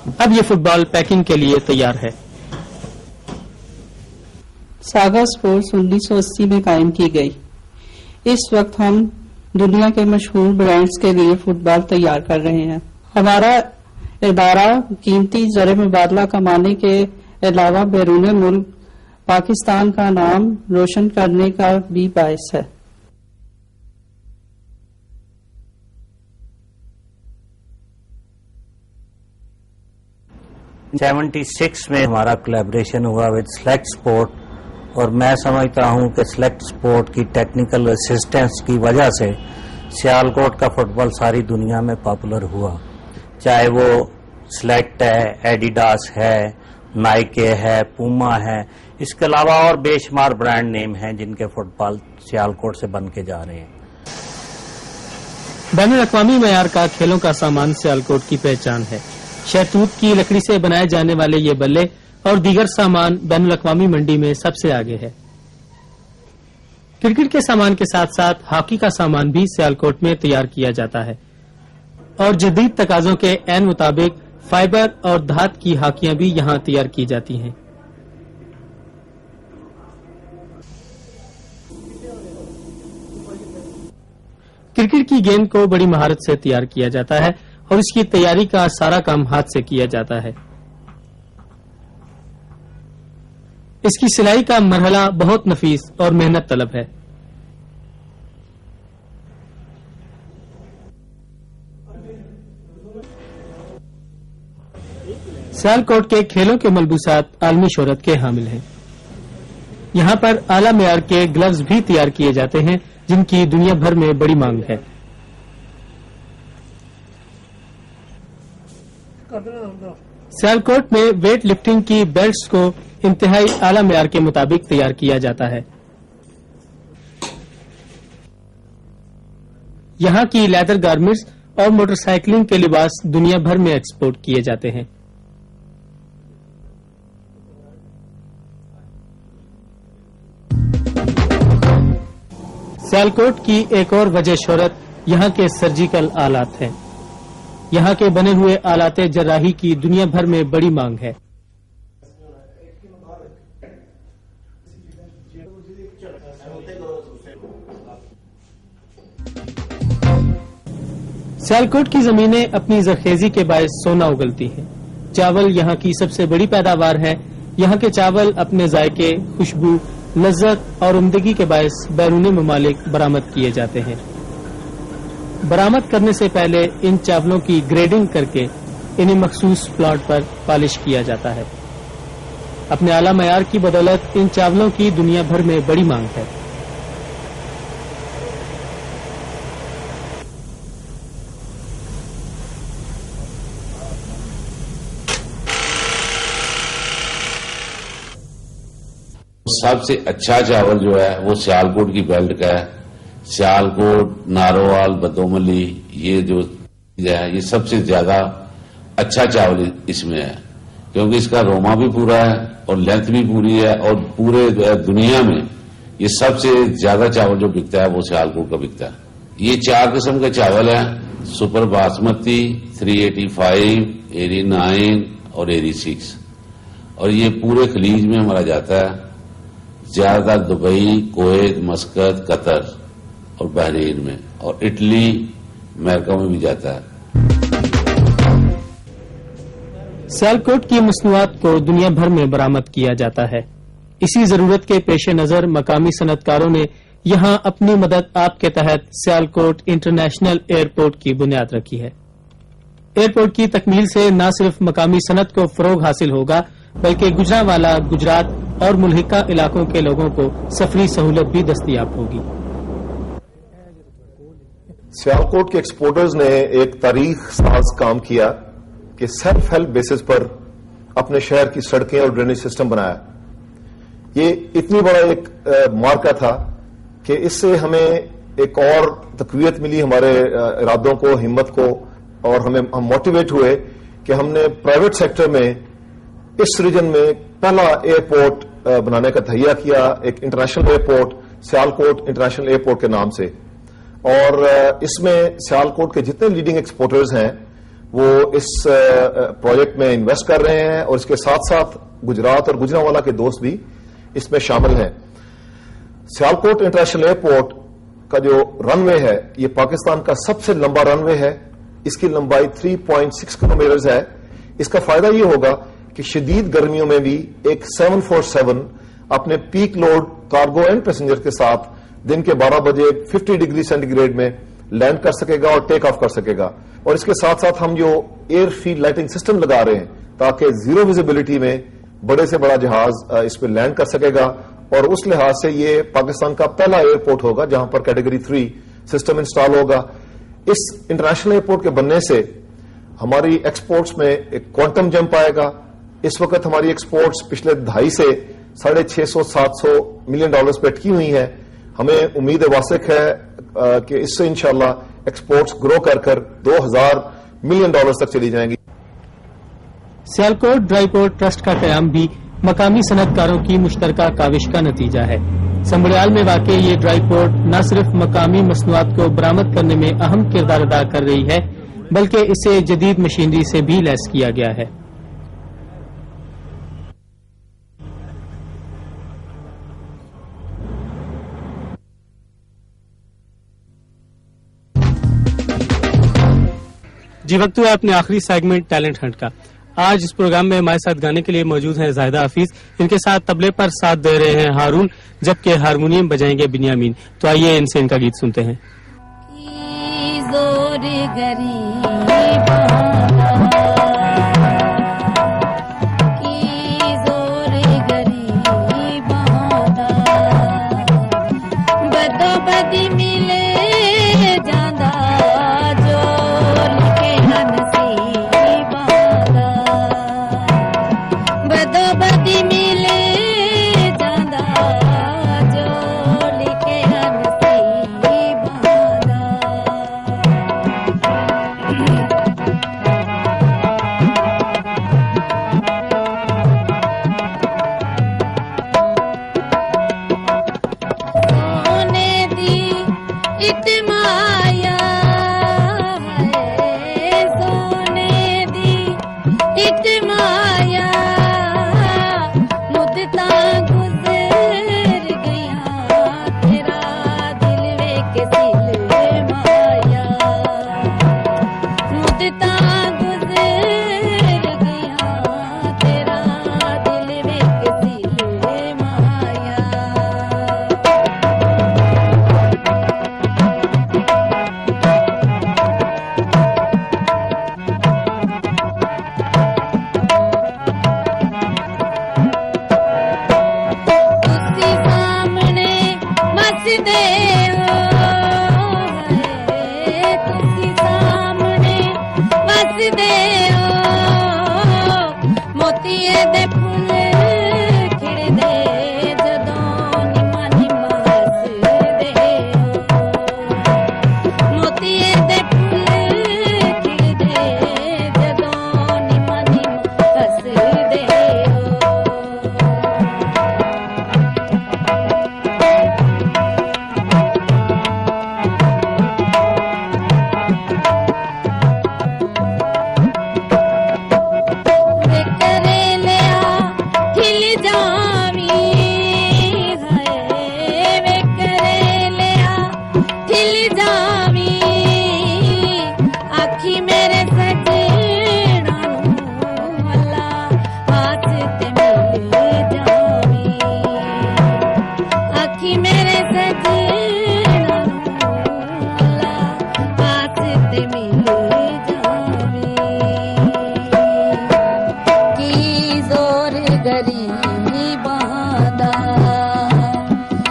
اب یہ فٹ بال پیکنگ کے لیے تیار ہے۔ ساگا اسپورٹس 1980 میں قائم کی گئی۔ اس وقت ہم دنیا کے مشہور برانڈز کے لیے فٹ بال تیار کر رہے ہیں۔ ہمارا ادارہ قیمتی زر مبادلہ کمانے کے علاوہ بیرون ملک پاکستان کا نام روشن کرنے کا بھی باعث ہے۔ '76 میں ہمارا کولیبریشن ہوا ود سلیکٹ اسپورٹ، اور میں سمجھتا ہوں کہ سلیکٹ اسپورٹ کی ٹیکنیکل اسسٹنس کی وجہ سے سیالکوٹ کا فٹ بال ساری دنیا میں پاپولر ہوا، چاہے وہ سلیکٹ ہے، ایڈیڈاس ہے، نائکے ہے، پوما ہے، اس کے علاوہ اور بے شمار برانڈ نیم ہیں جن کے فٹ بال سیالکوٹ سے بن کے جا رہے ہیں۔ بین الاقوامی معیار کا کھیلوں کا سامان سیالکوٹ کی پہچان ہے۔ شہتوت کی لکڑی سے بنائے جانے والے یہ بلے اور دیگر سامان بین الاقوامی منڈی میں سب سے آگے ہے۔ کرکٹ کے سامان کے ساتھ ساتھ ہاکی کا سامان بھی سیالکوٹ میں تیار کیا جاتا ہے، اور جدید تقاضوں کے عین مطابق فائبر اور دھات کی ہاکیاں بھی یہاں تیار کی جاتی ہیں۔ کرکٹ کی گیند کو بڑی مہارت سے تیار کیا جاتا ہے اور اس کی تیاری کا سارا کام ہاتھ سے کیا جاتا ہے۔ اس کی سلائی کا مرحلہ بہت نفیس اور محنت طلب ہے۔ سیالکوٹ کے کھیلوں کے ملبوسات عالمی شہرت کے حامل ہیں۔ یہاں پر اعلی معیار کے گلوز بھی تیار کیے جاتے ہیں جن کی دنیا بھر میں بڑی مانگ ہے۔ سیالکوٹ میں ویٹ لفٹنگ کی بیلٹس کو انتہائی اعلی معیار کے مطابق تیار کیا جاتا ہے۔ یہاں کی لیدر گارمنٹس اور موٹر سائیکلنگ کے لباس دنیا بھر میں ایکسپورٹ کیے جاتے ہیں۔ سیالکوٹ کی ایک اور وجہ شہرت یہاں کے سرجیکل آلات ہیں۔ یہاں کے بنے ہوئے آلات جراحی کی دنیا بھر میں بڑی مانگ ہے۔ سیالکوٹ کی زمینیں اپنی زرخیزی کے باعث سونا اگلتی ہیں۔ چاول یہاں کی سب سے بڑی پیداوار ہے۔ یہاں کے چاول اپنے ذائقے، خوشبو، لذت اور عمدگی کے باعث بیرون ممالک برآمد کیے جاتے ہیں۔ برآمد کرنے سے پہلے ان چاولوں کی گریڈنگ کر کے انہیں مخصوص پلانٹ پر پالش کیا جاتا ہے۔ اپنے اعلی معیار کی بدولت ان چاولوں کی دنیا بھر میں بڑی مانگ ہے۔ سب سے اچھا چاول جو ہے وہ سیالکوٹ کی بیلٹ کا ہے۔ سیالکوٹ، نارووال، بدوملی، یہ جو ہے یہ سب سے زیادہ اچھا چاول اس میں ہے، کیونکہ اس کا روما بھی پورا ہے اور لینتھ بھی پوری ہے، اور پورے دنیا میں یہ سب سے زیادہ چاول جو بکتا ہے وہ سیالکوٹ کا بکتا ہے۔ یہ 4 قسم کے چاول ہیں: سپر باسمتی، 385، ایری 9 اور ایری 6، اور یہ پورے خلیج میں ہمارا جاتا ہے، زیادہ تر دبئی، کویت، مسقط، قطر اور بحرین میں، اور اٹلی، امریکہ میں بھی جاتا ہے۔ سیالکوٹ کی مصنوعات کو دنیا بھر میں برآمد کیا جاتا ہے۔ اسی ضرورت کے پیش نظر مقامی صنعت کاروں نے یہاں اپنی مدد آپ کے تحت سیالکوٹ انٹرنیشنل ایئرپورٹ کی بنیاد رکھی ہے۔ ایئرپورٹ کی تکمیل سے نہ صرف مقامی صنعت کو فروغ حاصل ہوگا بلکہ گجرانوالہ، گجرات اور ملحقہ علاقوں کے لوگوں کو سفری سہولت بھی دستیاب ہوگی۔ سیالکوٹ کے ایکسپورٹرز نے ایک تاریخ ساز کام کیا کہ سیلف ہیلپ بیسس پر اپنے شہر کی سڑکیں اور ڈرینیج سسٹم بنایا۔ یہ اتنی بڑا ایک مارکا تھا کہ اس سے ہمیں ایک اور تقویت ملی ہمارے ارادوں کو، ہمت کو، اور ہم موٹیویٹ ہوئے کہ ہم نے پرائیویٹ سیکٹر میں اس ریجن میں پہلا ایئرپورٹ بنانے کا تہیہ کیا، ایک international airport, Sialkot international airport کے نام سے۔ اور اس میں سیالکوٹ کے جتنے لیڈنگ ایکسپورٹرز ہیں وہ اس پروجیکٹ میں انویسٹ کر رہے ہیں اور اس کے ساتھ ساتھ گجرات اور گجرانوالہ کے دوست بھی اس میں شامل ہیں. سیالکوٹ انٹرنیشنل ایئرپورٹ کا جو رن وے ہے یہ پاکستان کا سب سے لمبا رن وے ہے. اس کی لمبائی 3.6 کلومیٹرز ہے. اس کا فائدہ یہ ہوگا کہ شدید گرمیوں میں بھی ایک 747 اپنے peak load cargo and passenger کے ساتھ دن کے 12 بجے 50 ڈگری سینٹی گریڈ میں لینڈ کر سکے گا اور ٹیک آف کر سکے گا. اور اس کے ساتھ ساتھ ہم جو ایئر فیلڈ لائٹنگ سسٹم لگا رہے ہیں تاکہ زیرو ویزیبلٹی میں بڑے سے بڑا جہاز اس پہ لینڈ کر سکے گا. اور اس لحاظ سے یہ پاکستان کا پہلا ایئرپورٹ ہوگا جہاں پر کیٹیگری 3 سسٹم انسٹال ہوگا. اس انٹرنیشنل ایئرپورٹ کے بننے سے ہماری ایکسپورٹس میں ایک کوانٹم جمپ آئے گا. اس وقت ہماری ایکسپورٹس پچھلے 2.5 سے $650-700 ملین پہ اٹکی ہوئی ہیں. ہمیں امید واثق ہے کہ اس سے انشاءاللہ ایکسپورٹس گرو کر 2000 ملین ڈالر تک چلی جائیں گی. سیالکوٹ ڈرائی پورٹ ٹرسٹ کا قیام بھی مقامی صنعت کاروں کی مشترکہ کاوش کا نتیجہ ہے. سنبڑیال میں واقع یہ ڈرائی پورٹ نہ صرف مقامی مصنوعات کو برآمد کرنے میں اہم کردار ادا کر رہی ہے بلکہ اسے جدید مشینری سے بھی لیس کیا گیا ہے. جی وقت ہوا اپنے آخری سیگمنٹ ٹیلنٹ ہنٹ کا. آج اس پروگرام میں ہمارے ساتھ گانے کے لیے موجود ہیں زاہدہ حفیظ. ان کے ساتھ طبلے پر ساتھ دے رہے ہیں ہارون جبکہ ہارمونیم بجائیں گے بنیامین. تو آئیے ان سے ان کا گیت سنتے ہیں. زور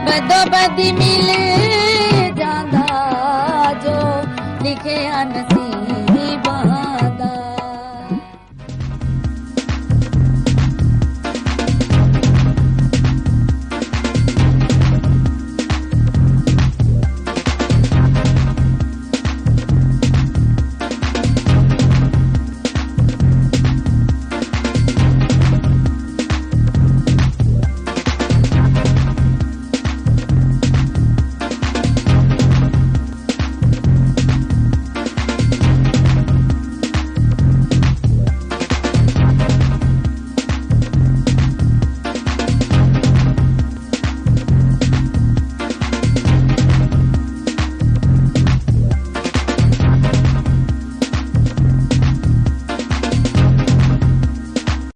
بدو بدی ملے